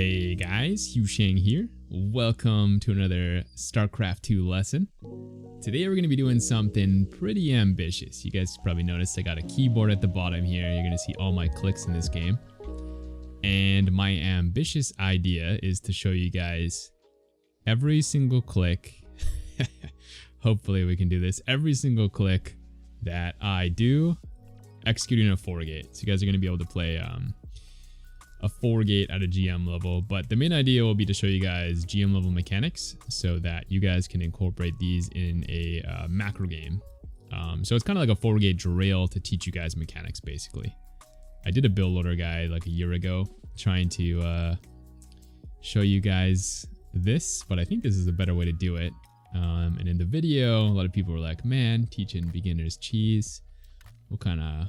Hey guys, HuShang here. Welcome to another StarCraft 2 lesson. Today we're going to be doing something pretty ambitious. You guys probably noticed I got a keyboard at the bottom here. You're going to see all my clicks in this game. And my ambitious idea is to show you guys every single click. Hopefully we can do this. Every single click that I do executing a 4-gate. So you guys are going to be able to play a 4-gate at a GM level, but the main idea will be to show you guys GM level mechanics so that you guys can incorporate these in a macro game. So it's kind of like a 4-gate drill to teach you guys mechanics basically. I did a build loader guide like a year ago trying to show you guys this, but I think this is a better way to do it. And in the video, a lot of people were like, man, teaching beginners cheese. What kind of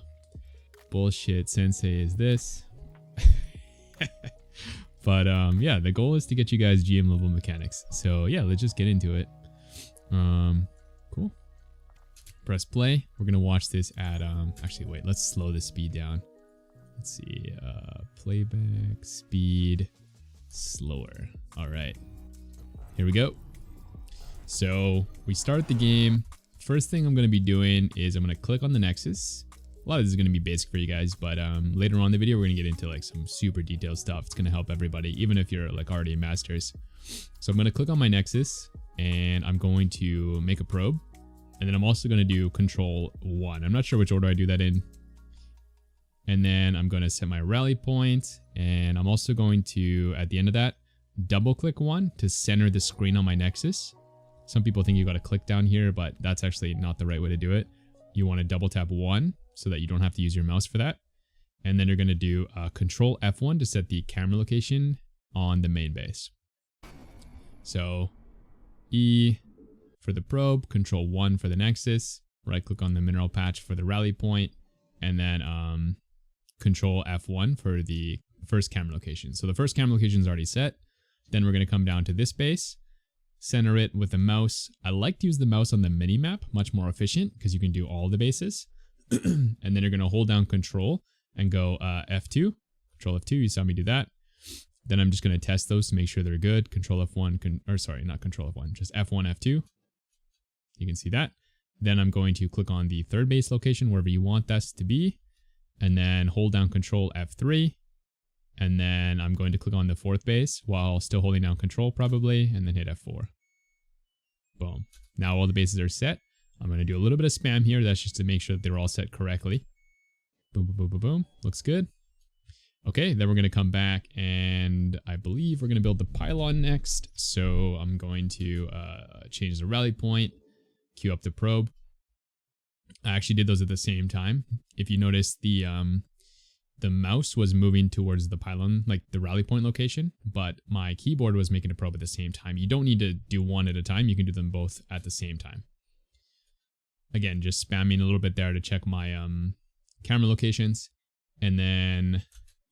bullshit sensei is this? But yeah, the goal is to get you guys GM level mechanics. So yeah, let's just get into it. Cool. Press play. We're gonna watch this at actually wait, let's slow the speed down. Let's see, playback speed slower. All right, here we go. So we start the game. First thing I'm gonna be doing is I'm gonna click on the Nexus. A lot of this is going to be basic for you guys, but later on in the video, we're going to get into like some super detailed stuff. It's going to help everybody, even if you're like already masters. So I'm going to click on my Nexus and I'm going to make a probe. And then I'm also going to do Control 1. I'm not sure which order I do that in. And then I'm going to set my rally point. And I'm also going to, at the end of that, double click 1 to center the screen on my Nexus. Some people think you got to click down here, but that's actually not the right way to do it. You want to double tap 1 so that you don't have to use your mouse for that. And then you're going to do Control F1 to set the camera location on the main base. So E for the probe, Control 1 for the Nexus, right click on the mineral patch for the rally point, and then Control F1 for the first camera location. So the first camera location is already set. Then we're going to come down to this base, center it with the mouse. I like to use the mouse on the mini map, much more efficient because you can do all the bases. And then you're going to hold down Control and go F2. Control F2, you saw me do that. Then I'm just going to test those to make sure they're good. Control F1, or sorry, not Control F1, just F1, F2. You can see that. Then I'm going to click on the third base location, wherever you want that to be. And then hold down Control F3. And then I'm going to click on the fourth base while still holding down Control probably, and then hit F4. Boom. Now all the bases are set. I'm going to do a little bit of spam here. That's just to make sure that they're all set correctly. Boom, boom, boom, boom, boom. Looks good. Okay, then we're going to come back and I believe we're going to build the pylon next. So I'm going to change the rally point, queue up the probe. I actually did those at the same time. If you notice, the mouse was moving towards the pylon, like the rally point location, but my keyboard was making a probe at the same time. You don't need to do one at a time. You can do them both at the same time. Again, just spamming a little bit there to check my camera locations. And then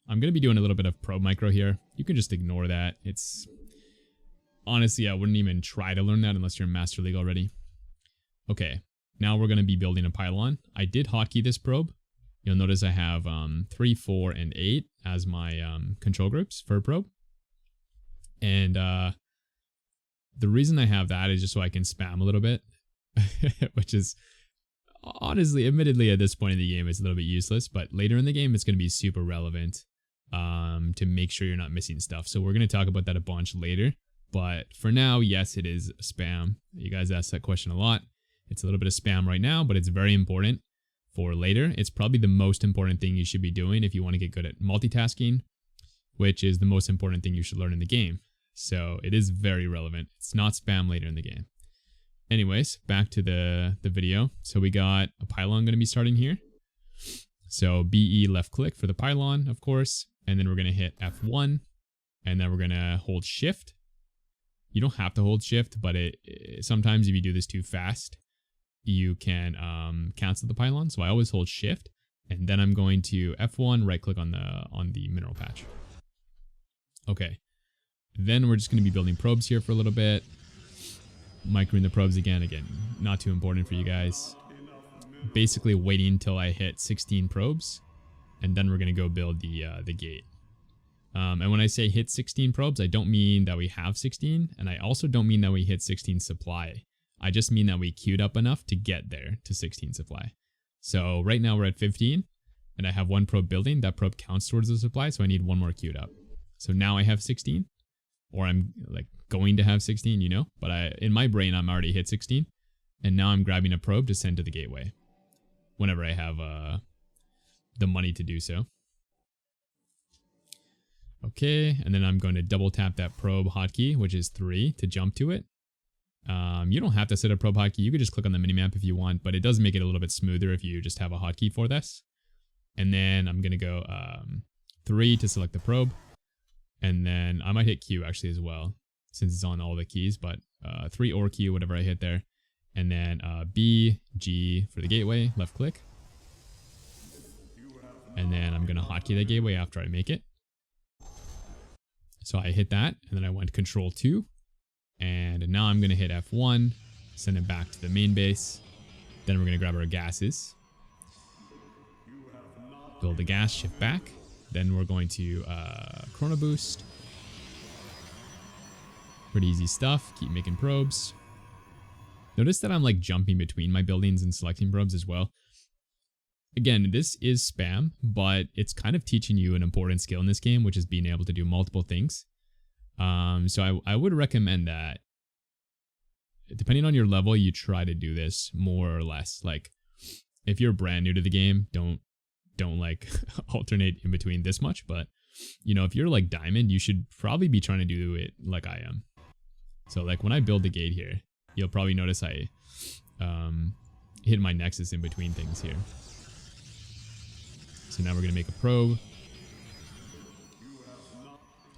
I'm going to be doing a little bit of probe micro here. You can just ignore that. It's honestly, I wouldn't even try to learn that unless you're in Master League already. Okay, now we're going to be building a pylon. I did hotkey this probe. You'll notice I have 3, 4, and 8 as my control groups for a probe. And the reason I have that is just so I can spam a little bit, which is honestly, admittedly, at this point in the game, it's a little bit useless, but later in the game, it's going to be super relevant to make sure you're not missing stuff. So we're going to talk about that a bunch later. But for now, yes, it is spam. You guys asked that question a lot. It's a little bit of spam right now, but it's very important for later. It's probably the most important thing you should be doing if you want to get good at multitasking, which is the most important thing you should learn in the game. So it is very relevant. It's not spam later in the game. Anyways, back to the video. So we got a pylon going to be starting here. So BE left click for the pylon, of course. And then we're going to hit F1. And then we're going to hold shift. You don't have to hold shift, but sometimes if you do this too fast, you can cancel the pylon. So I always hold shift. And then I'm going to F1, right click on the mineral patch. Okay. Then we're just going to be building probes here for a little bit. Microing the probes again, not too important for you guys. Basically waiting until I hit 16 probes, and then we're gonna go build the gate. And when I say hit 16 probes, I don't mean that we have 16, and I also don't mean that we hit 16 supply. I just mean that we queued up enough to get there to 16 supply. So right now we're at 15, and I have one probe building. That probe counts towards the supply, so I need one more queued up. So now I have 16, or I'm like going to have 16, you know? But in my brain, I'm already hit 16, and now I'm grabbing a probe to send to the gateway whenever I have the money to do so. Okay, and then I'm going to double tap that probe hotkey, which is 3, to jump to it. You don't have to set a probe hotkey. You could just click on the minimap if you want, but it does make it a little bit smoother if you just have a hotkey for this. And then I'm going to go 3 to select the probe. And then I might hit Q actually as well, since it's on all the keys, but 3 or Q, whatever I hit there. And then B, G for the gateway, left click. And then I'm going to hotkey the gateway after I make it. So I hit that, and then I went Control 2, and now I'm going to hit F1, send it back to the main base. Then we're going to grab our gases, build the gas, shift back. Then we're going to Chrono Boost. Pretty easy stuff. Keep making probes. Notice that I'm like jumping between my buildings and selecting probes as well. Again, this is spam, but it's kind of teaching you an important skill in this game, which is being able to do multiple things. So I would recommend that, depending on your level, you try to do this more or less. Like, if you're brand new to the game, don't like alternate in between this much. But, you know, if you're like diamond, you should probably be trying to do it like I am. So like when I build the gate here, you'll probably notice I hit my nexus in between things here. So now we're going to make a probe,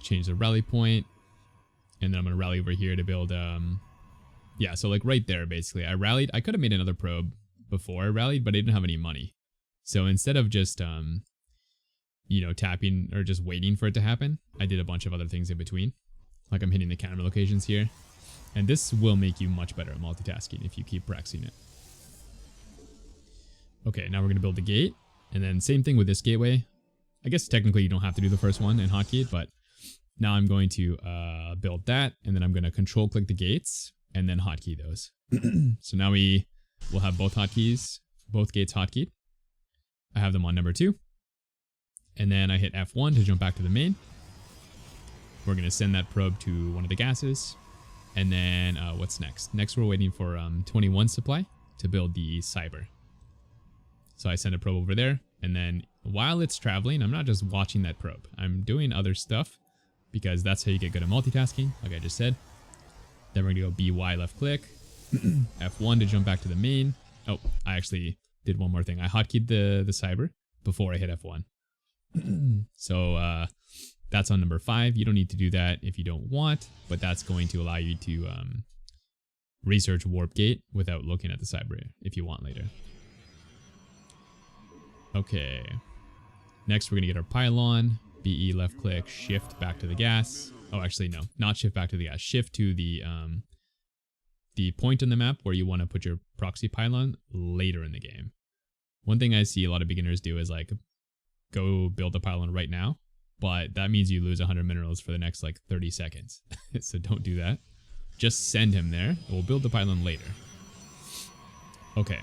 change the rally point, and then I'm going to rally over here to build, yeah, so like right there, basically. I rallied. I could have made another probe before I rallied, but I didn't have any money. So instead of just, you know, tapping or just waiting for it to happen, I did a bunch of other things in between. Like I'm hitting the camera locations here. And this will make you much better at multitasking if you keep practicing it. Okay, now we're going to build the gate. And then same thing with this gateway. I guess technically you don't have to do the first one and hotkey it, but now I'm going to build that, and then I'm going to control click the gates and then hotkey those. So now we will have both hotkeys, both gates hotkeyed. I have them on number 2. And then I hit F1 to jump back to the main. We're going to send that probe to one of the gases. And then what's next? Next we're waiting for 21 supply to build the cyber. So I send a probe over there, and then while it's traveling, I'm not just watching that probe. I'm doing other stuff, because that's how you get good at multitasking, like I just said. Then we're going to go BY left click, F1 to jump back to the main. Oh, I actually did one more thing. I hotkeyed the cyber before I hit F1. So that's on number 5. You don't need to do that if you don't want, but that's going to allow you to research warp gate without looking at the cyber if you want later. Okay, next we're going to get our pylon, BE left click, shift back to the gas. Oh, actually, no, not shift back to the gas, shift to the point on the map where you want to put your proxy pylon later in the game. One thing I see a lot of beginners do is like go build a pylon right now, but that means you lose 100 minerals for the next like 30 seconds. So don't do that. Just send him there. We'll build the pylon later. Okay.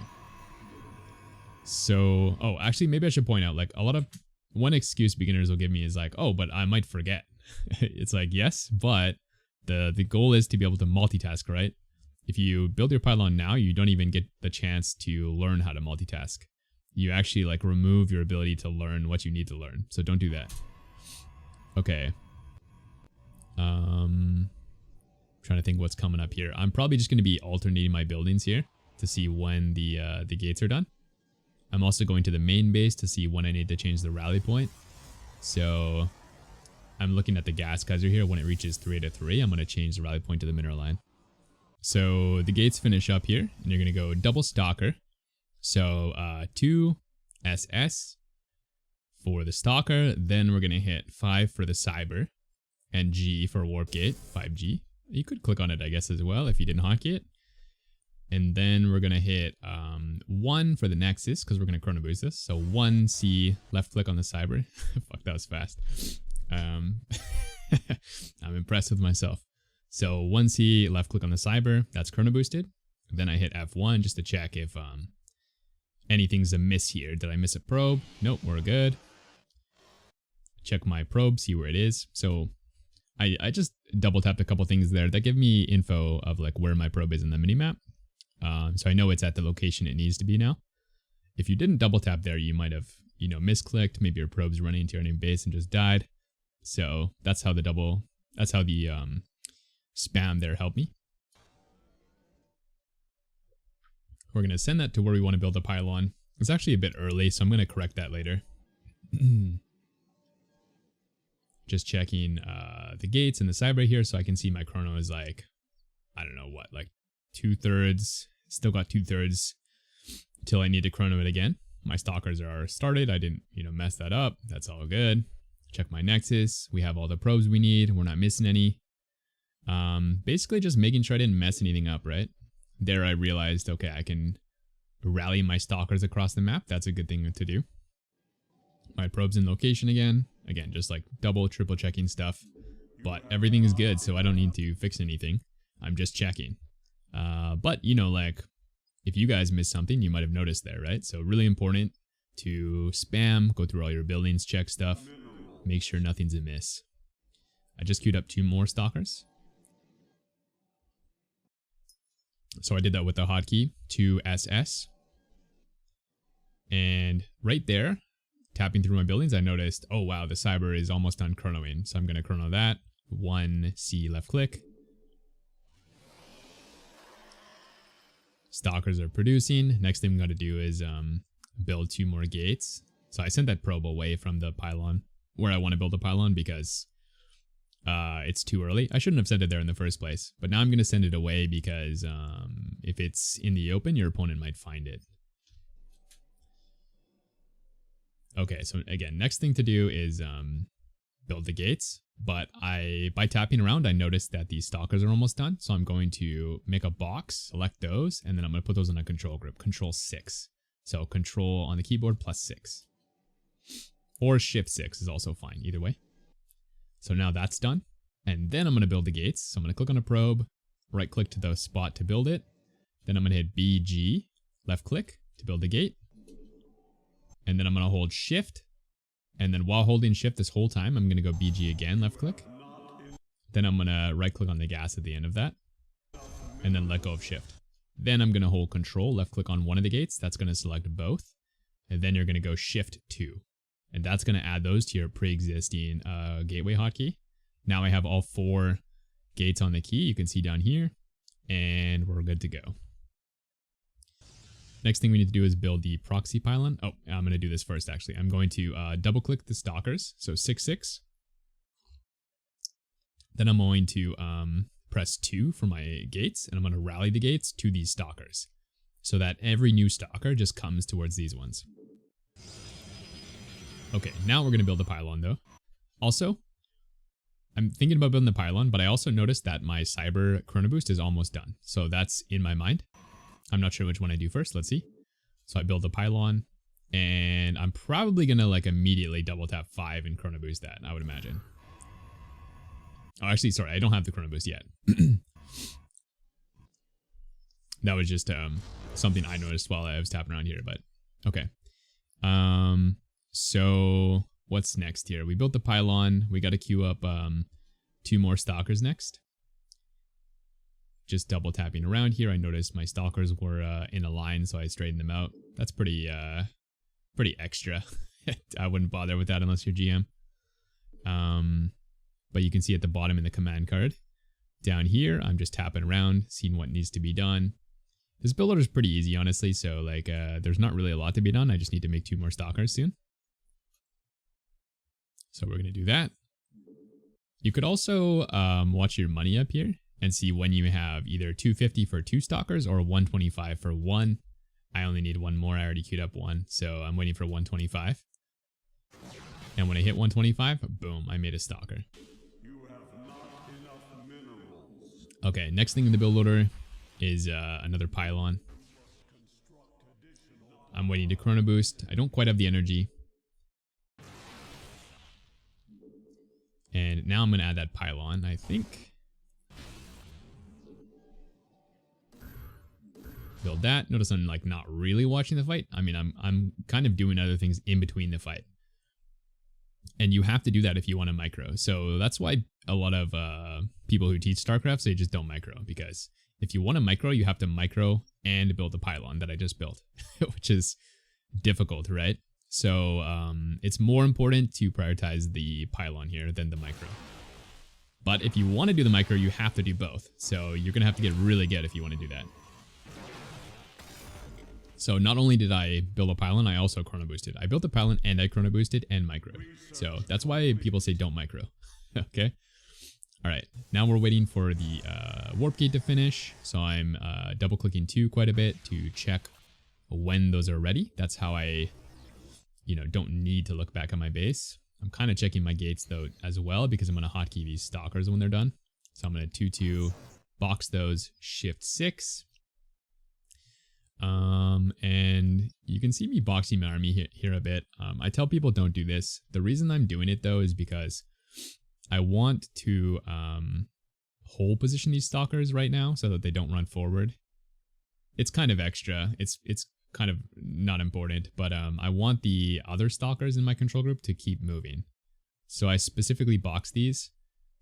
So, oh, actually, maybe I should point out, like, one excuse beginners will give me is like, oh, but I might forget. It's like, yes, but the goal is to be able to multitask, right? If you build your pylon now, you don't even get the chance to learn how to multitask. You actually, like, remove your ability to learn what you need to learn. So don't do that. Okay. Trying to think what's coming up here. I'm probably just going to be alternating my buildings here to see when the gates are done. I'm also going to the main base to see when I need to change the rally point. So I'm looking at the gas geyser here. When it reaches 3 to 3, I'm going to change the rally point to the mineral line. So the gates finish up here, and you're going to go double stalker. So 2 SS for the stalker. Then we're going to hit 5 for the cyber and G for warp gate, 5G. You could click on it, I guess, as well if you didn't hotkey it. And then we're going to hit 1 for the nexus, because we're going to chrono boost this. So 1C, left click on the cyber. Fuck, that was fast. impressed with myself. So once he left click on the cyber, that's chrono boosted. Then I hit F1 just to check if anything's amiss here. Did I miss a probe? Nope, we're good. Check my probe, see where it is. So I just double tapped a couple things there that give me info of like where my probe is in the minimap. So I know it's at the location it needs to be now. If you didn't double tap there, you might have, misclicked. Maybe your probe's running into your enemy base and just died. So that's how the spam there helped me. We're going to send that to where we want to build a pylon. It's actually a bit early, so I'm going to correct that later. Just checking the gates and the cyber here so I can see my chrono is like, I don't know what, like 2/3. Still got 2/3 till I need to chrono it again. My stalkers are started. I didn't, mess that up. That's all good. Check my nexus. We have all the probes we need. We're not missing any. Basically just making sure I didn't mess anything up, right? There I realized, okay, I can rally my stalkers across the map. That's a good thing to do. My probe's in location again. Again, just like double, triple checking stuff. But everything is good, so I don't need to fix anything. I'm just checking. But, like, if you guys missed something, you might have noticed there, right? So really important to spam, go through all your buildings, check stuff, make sure nothing's amiss. I just queued up 2 more stalkers. So I did that with the hotkey, 2SS. And right there, tapping through my buildings, I noticed, oh wow, the cyber is almost done chronoing. So I'm going to chrono that. 1C left click. Stalkers are producing. Next thing I'm going to do is build 2 more gates. So I sent that probe away from the pylon where I want to build a pylon because it's too early. I shouldn't have sent it there in the first place, but now I'm going to send it away because if it's in the open, your opponent might find it. Okay, so again, next thing to do is build the gates, but by tapping around, I noticed that these stalkers are almost done. So I'm going to make a box, select those, and then I'm going to put those on a control group, control 6. So control on the keyboard +6. Or shift 6 is also fine, either way. So now that's done. And then I'm going to build the gates. So I'm going to click on a probe, right click to the spot to build it. Then I'm going to hit BG, left click to build the gate. And then I'm going to hold shift. And then while holding shift this whole time, I'm going to go BG again, left click. Then I'm going to right click on the gas at the end of that. And then let go of shift. Then I'm going to hold control, left click on one of the gates. That's going to select both. And then you're going to go shift 2. And that's going to add those to your pre-existing gateway hotkey. Now I have all 4 gates on the key. You can see down here. And we're good to go. Next thing we need to do is build the proxy pylon. Oh, I'm going to do this first, actually. I'm going to double click the stalkers. So 6/6. Then I'm going to press 2 for my gates. And I'm going to rally the gates to these stalkers. So that every new stalker just comes towards these ones. Okay, now we're going to build a pylon though. Also, I'm thinking about building the pylon, but I also noticed that my cyber chrono boost is almost done. So that's in my mind. I'm not sure which one I do first. Let's see. So I build the pylon and I'm probably going to like immediately double tap 5 and chrono boost that, I would imagine. Oh, actually, sorry, I don't have the chrono boost yet. That was just something I noticed while I was tapping around here, but okay. So what's next here? We built the pylon. We got to queue up 2 more stalkers next. Just double tapping around here. I noticed my stalkers were in a line, so I straightened them out. That's pretty extra. I wouldn't bother with that unless you're GM. But you can see at the bottom in the command card. Down here, I'm just tapping around, seeing what needs to be done. This build order is pretty easy, honestly, so like there's not really a lot to be done. I just need to make 2 more stalkers soon. So we're going to do that. You could also watch your money up here and see when you have either 250 for 2 stalkers or 125 for 1. I only need 1 more. I already queued up 1, so I'm waiting for 125. And when I hit 125, boom, I made a stalker. Okay, next thing in the build order is another pylon. I'm waiting to chrono boost. I don't quite have the energy. And And now I'm going to add that pylon, I think. Build that. Notice I'm like not really watching the fight. I mean, I'm kind of doing other things in between the fight. And you have to do that if you want to micro. So that's why a lot of people who teach StarCraft say just don't micro, because if you want to micro, you have to micro and build a pylon that I just built, which is difficult, right? So it's more important to prioritize the pylon here than the micro. But if you want to do the micro, you have to do both. So you're going to have to get really good if you want to do that. So not only did I build a pylon, I also chrono boosted. I built a pylon and I chrono boosted and microed. So that's why people say don't micro. Okay. All right. Now we're waiting for the warp gate to finish. So I'm double clicking 2 quite a bit to check when those are ready. That's how I, don't need to look back at my base. I'm kind of checking my gates though as well, because I'm going to hotkey these stalkers when they're done. So I'm going to 2-2 box those, shift 6. And you can see me boxing my army here a bit. I tell people don't do this. The reason I'm doing it though is because I want to hole position these stalkers right now so that they don't run forward. It's kind of extra. It's kind of not important, but I want the other stalkers in my control group to keep moving. So I specifically box these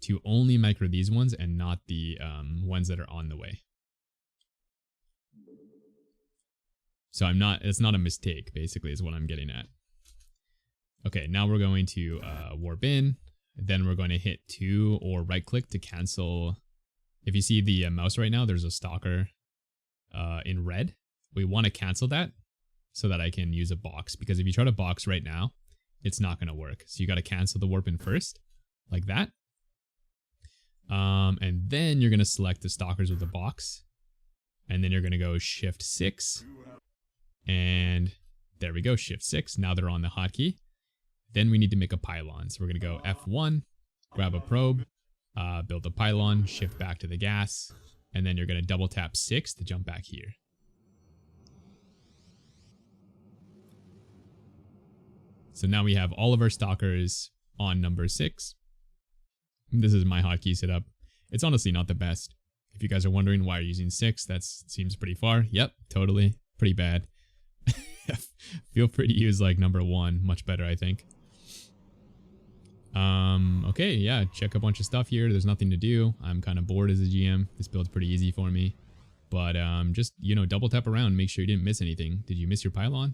to only micro these ones and not the ones that are on the way. So it's not a mistake, basically, is what I'm getting at. Okay, now we're going to warp in. Then we're going to hit 2 or right click to cancel. If you see the mouse right now, there's a stalker in red. We want to cancel that so that I can use a box, because if you try to box right now, it's not going to work. So you got to cancel the warp in first, like that. And then you're going to select the stalkers with the box. And then you're going to go shift 6. And there we go, shift 6. Now they're on the hotkey. Then we need to make a pylon. So we're going to go F1, grab a probe, build a pylon, shift back to the gas, and then you're going to double tap 6 to jump back here. So now we have all of our stalkers on number 6. This is my hotkey setup. It's honestly not the best. If you guys are wondering why you're using 6, that seems pretty far. Yep, totally. Pretty bad. Feel free to use like number 1, much better, I think. Okay, yeah, check a bunch of stuff here. There's nothing to do. I'm kind of bored as a GM. This build's pretty easy for me. But just, double tap around, make sure you didn't miss anything. Did you miss your pylon?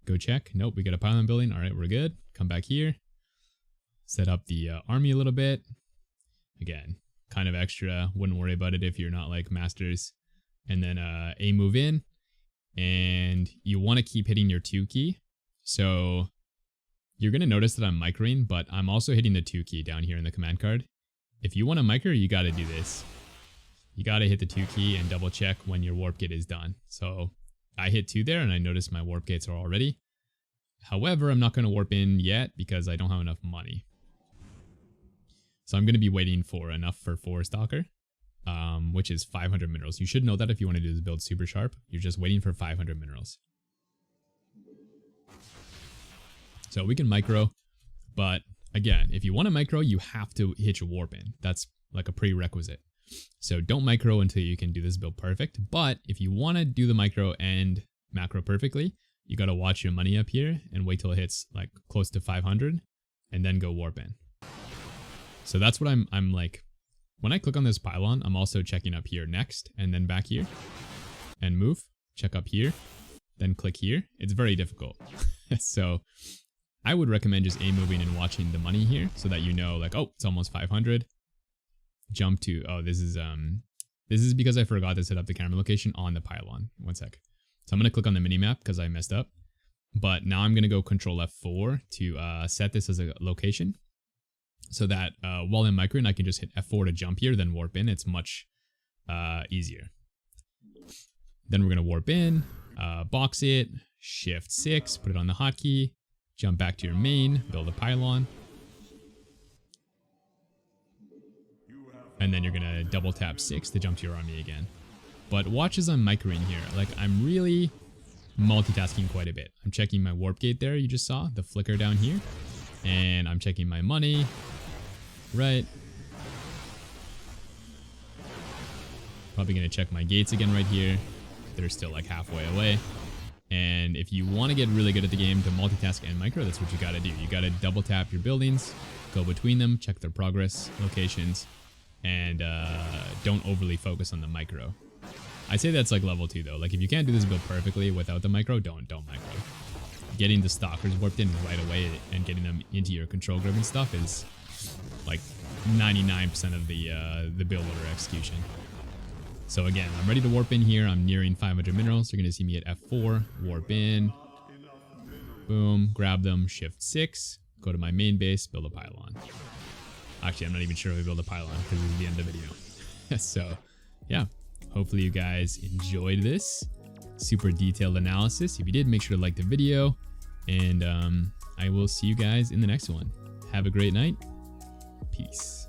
Go check. Nope, we got a pylon building. All right, we're good. Come back here. Set up the army a little bit. Again, kind of extra. Wouldn't worry about it if you're not like masters. And then a move in. And you want to keep hitting your 2 key. So you're going to notice that I'm microing, but I'm also hitting the 2 key down here in the command card. If you want to micro, you got to do this. You got to hit the 2 key and double check when your warp gate is done. So I hit 2 there and I notice my warp gates are all ready. However, I'm not going to warp in yet because I don't have enough money. So I'm going to be waiting for enough for 4 stalker. Which is 500 minerals. You should know that if you want to do this build super sharp. You're just waiting for 500 minerals. So we can micro, but again, if you want to micro, you have to hit your warp in. That's like a prerequisite. So don't micro until you can do this build perfect. But if you want to do the micro and macro perfectly, you got to watch your money up here and wait till it hits like close to 500 and then go warp in. So that's what I'm like. When I click on this pylon, I'm also checking up here next and then back here and move, check up here, then click here. It's very difficult. So I would recommend just moving and watching the money here so that you know like, oh, it's almost 500. Jump to, oh, this is because I forgot to set up the camera location on the pylon. One sec. So I'm going to click on the minimap because I messed up. But now I'm going to go Control F4 to set this as a location. So that while I'm microing, I can just hit F4 to jump here, then warp in. It's much easier. Then we're going to warp in, box it, shift 6, put it on the hotkey, jump back to your main, build a pylon. And then you're going to double tap 6 to jump to your army again. But watch as I'm microing here. Like I'm really multitasking quite a bit. I'm checking my warp gate there, you just saw, the flicker down here. And I'm checking my money. right. Probably going to check my gates again right here. They're still like halfway away. And if you want to get really good at the game to multitask and micro, that's what you got to do. You got to double tap your buildings, go between them, check their progress locations, and don't overly focus on the micro. I'd say that's like level 2 though. Like if you can't do this build perfectly without the micro, don't micro. Getting the stalkers warped in right away and getting them into your control group and stuff is like 99% of the build order execution. So again, I'm ready to warp in here. I'm nearing 500 minerals. You're going to see me at F4, warp in, boom, grab them, shift 6, go to my main base, build a pylon. Actually, I'm not even sure if we build a pylon because this is the end of the video. So yeah, hopefully you guys enjoyed this super detailed analysis. If you did, make sure to like the video, and I will see you guys in the next one. Have a great night. Peace.